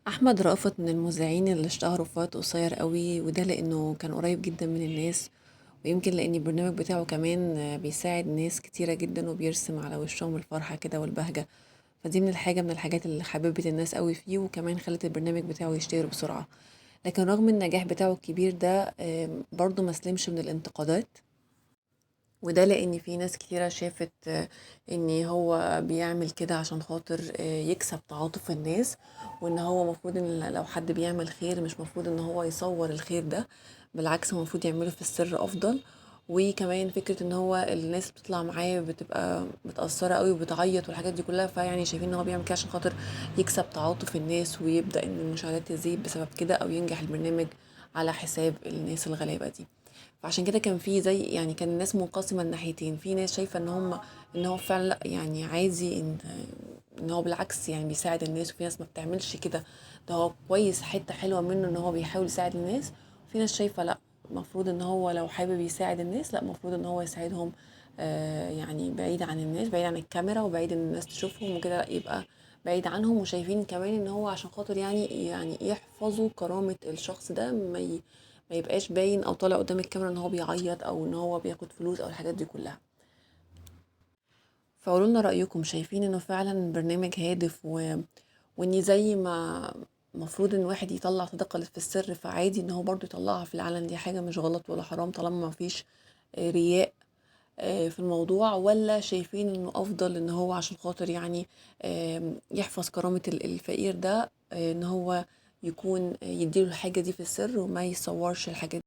احمد رأفت من المذيعين اللي اشتهروا في وقت قصير قوي، وده لانه كان قريب جدا من الناس. ويمكن لان البرنامج بتاعه كمان بيساعد ناس كتيرة جدا وبيرسم على وشهم الفرحة كده والبهجة. فدي من الحاجات اللي حببت الناس قوي فيه، وكمان خلت البرنامج بتاعه يشتهر بسرعة. لكن رغم النجاح بتاعه الكبير ده برضه مسلمش من الانتقادات. وده لان في ناس كتيرة شافت ان هو بيعمل كده عشان خاطر يكسب تعاطف الناس. وان هو مفروض ان لو حد بيعمل خير مش مفروض ان هو يصور الخير ده، بالعكس هو المفروض يعمله في السر افضل. وكمان فكرة ان هو الناس بتطلع معاه بتبقى متأثرة قوي وبتعيط والحاجات دي كلها، فيعني شايفين ان هو بيعمل كده عشان خاطر يكسب تعاطف الناس، ويبدأ ان المشاهدات تزيد بسبب كده، او ينجح البرنامج على حساب الناس الغلابة دي. فعشان كده كان في زي يعني كان الناس منقسمة الناحيتين، في ناس شايفة ان هو فعلا لا يعني عادي، ان هو بالعكس يعني بيساعد الناس، وفي ناس ما بتعملش كده، ده هو كويس، حتة حلوة منه ان هو بيحاول يساعد الناس. وفي ناس شايفة لا، المفروض ان هو لو حابب يساعد الناس، لا المفروض ان هو يساعدهم يعني بعيد عن الناس، بعيد عن الكاميرا، وبعيد ان الناس تشوفهم وكده، لا يبقى بعيد عنهم. وشايفين كمان ان هو عشان خاطر يعني يحفظوا كرامة الشخص ده، ما يبقاش باين او طالع قدام الكاميرا ان هو بيعيط او ان هو بياخد فلوس او الحاجات دي كلها. فقولوا لنا رأيكم، شايفين انه فعلا برنامج هادف وان زي ما مفروض ان واحد يطلع صدقة في السر، فعادي ان هو برضو يطلعها في العلن، دي حاجة مش غلط ولا حرام طالما ما فيش رياء في الموضوع؟ ولا شايفين انه افضل ان هو عشان خاطر يعني يحفظ كرامة الفقير ده، ان هو يكون يديله الحاجة دي في السر وما يصورش الحاجة